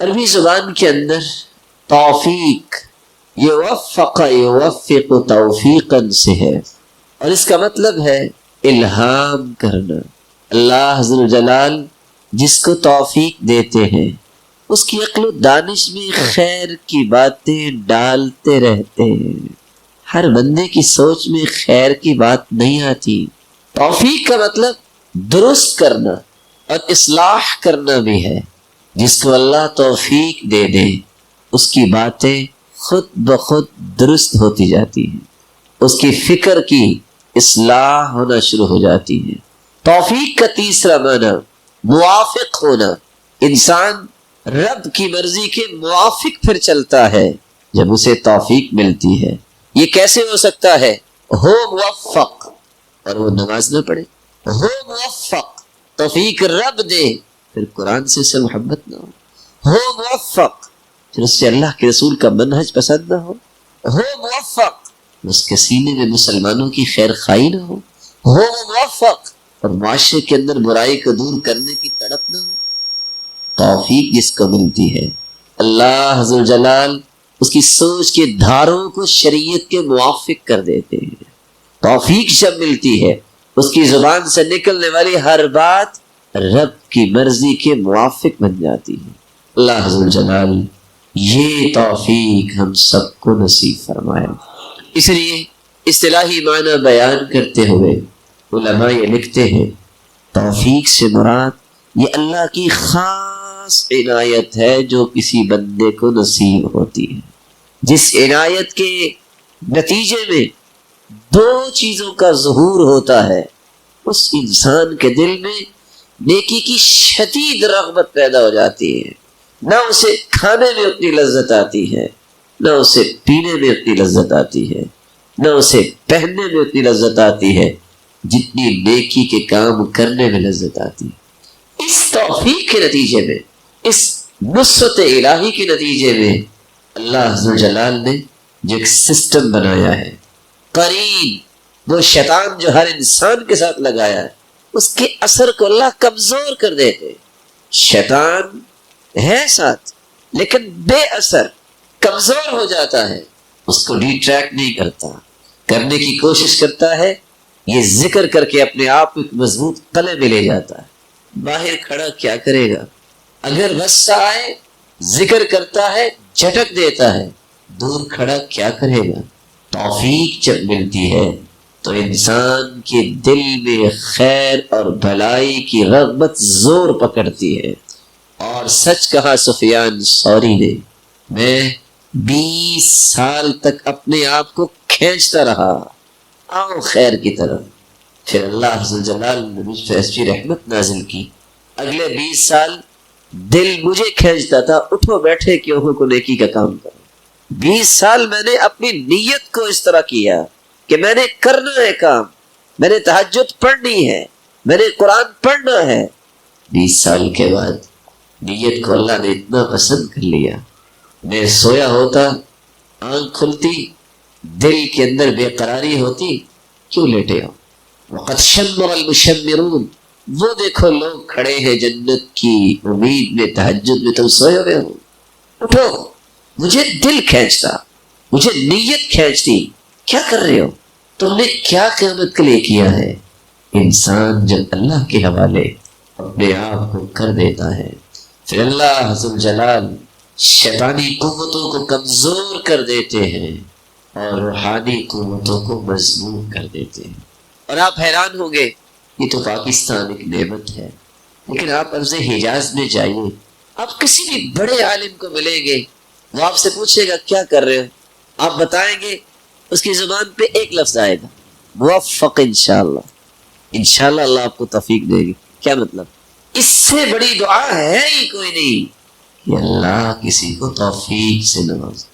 عربی زبان کے اندر توفیق یوفق یوفق توفیقا سے ہے، اور اس کا مطلب ہے الہام کرنا۔ اللہ عز و جلال جس کو توفیق دیتے ہیں اس کی عقل و دانش میں خیر کی باتیں ڈالتے رہتے ہیں۔ ہر بندے کی سوچ میں خیر کی بات نہیں آتی۔ توفیق کا مطلب درست کرنا اور اصلاح کرنا بھی ہے۔ جس کو اللہ توفیق دے دے اس کی باتیں خود بخود درست ہوتی جاتی ہیں، اس کی فکر کی اصلاح ہونا شروع ہو جاتی ہے۔ توفیق کا تیسرا معنی موافق ہونا۔ انسان رب کی مرضی کے موافق پھر چلتا ہے جب اسے توفیق ملتی ہے۔ یہ کیسے ہو سکتا ہے؟ ہو موفق اور وہ نماز نہ پڑھے، ہو موفق توفیق رب دے پھر قرآن سے محبت نہ ہو موفق پھر اس سے اللہ کے رسول کا منہج پسند نہ ہو موفق اس کے سینے میں مسلمانوں کی خیر خواہی نہ ہو موفق اور معاشرے کے اندر برائی کو دور کرنے کی تڑپ نہ ہو۔ توفیق جس کو ملتی ہے اللہ عز و جلال اس کی سوچ کے دھاروں کو شریعت کے موافق کر دیتے ہیں۔ توفیق جب ملتی ہے اس کی زبان سے نکلنے والی ہر بات رب کی مرضی کے موافق بن جاتی ہے۔ اللہ عز و جلال یہ توفیق ہم سب کو نصیب فرمائے۔ اس لیے اصطلاحی معنی بیان کرتے ہوئے علماء یہ لکھتے ہیں توفیق سے مراد یہ اللہ کی خاص عنایت ہے جو کسی بندے کو نصیب ہوتی ہے، جس عنایت کے نتیجے میں دو چیزوں کا ظہور ہوتا ہے۔ اس انسان کے دل میں نیکی کی شدید رغبت پیدا ہو جاتی ہے، نہ اسے کھانے میں اتنی لذت آتی ہے، نہ اسے پینے میں اتنی لذت آتی ہے، نہ اسے پہننے میں اتنی لذت آتی ہے جتنی نیکی کے کام کرنے میں لذت آتی ہے۔ اس توفیق کے نتیجے میں، اس نصرت الہی کے نتیجے میں اللہ عز و جلال نے جو ایک سسٹم بنایا ہے، قرین وہ شیطان جو ہر انسان کے ساتھ لگایا ہے اس کے اثر کو اللہ کمزور کر دیتے۔ شیطان ہے ساتھ لیکن بے اثر کمزور ہو جاتا ہے، اس کو ڈی ٹریک نہیں کرتا، کرنے کی کوشش کرتا ہے، یہ ذکر کر کے اپنے آپ کو ایک مضبوط قلعے میں لے جاتا ہے۔ باہر کھڑا کیا کرے گا؟ اگر غصہ آئے ذکر کرتا ہے، جھٹک دیتا ہے، دور کھڑا کیا کرے گا؟ توفیق جب ملتی ہے تو انسان کے دل میں خیر اور بھلائی کی رغبت زور پکڑتی ہے۔ اور سچ کہا سفیان ثوری نے، میں 20 سال تک اپنے آپ کو کھینچتا رہا آؤ خیر کی طرف، پھر اللہ عز و جلال نے مجھ پہ ایسی رحمت نازل کی، اگلے 20 سال دل مجھے کھینچتا تھا اٹھو بیٹھے کیوں ہو کو نیکی کا کام کرو۔ 20 سال میں نے اپنی نیت کو اس طرح کیا کہ میں نے کرنا ہے کام، میں نے تہجد پڑھنی ہے، میں نے قرآن پڑھنا ہے۔ 20 سال کے بعد نیت کو اللہ نے اتنا پسند کر لیا، میں سویا ہوتا، آنکھ کھلتی، دل کے اندر بے قراری ہوتی، کیوں لیٹے ہو؟ وقد شمر المشمرون، وہ دیکھو لوگ کھڑے ہیں جنت کی امید میں، تہجد میں، تم سوئے ہوئے ہو، اٹھو۔ مجھے دل کھینچتا، مجھے نیت کھینچتی، کیا کر رہے ہو؟ تم نے کیا قیامت کے لیے کیا ہے؟ انسان جب اللہ کے حوالے اپنے آپ کو کر دیتا ہے پھر اللہ عز و جلال شیطانی قوتوں کو کمزور کر دیتے ہیں اور روحانی قوتوں کو مضبوط کر دیتے ہیں۔ اور آپ حیران ہوں گے یہ تو پاکستان ایک نعمت ہے، لیکن آپ ارض حجاز میں جائیے، آپ کسی بھی بڑے عالم کو ملیں گے، وہ آپ سے پوچھے گا کیا کر رہے ہو، آپ بتائیں گے، اس کی زبان پہ ایک لفظ آئے گا موفق انشاءاللہ، انشاءاللہ اللہ آپ کو توفیق دے گی۔ کیا مطلب؟ اس سے بڑی دعا ہے ہی کوئی نہیں کہ اللہ کسی کو توفیق سے نوازے۔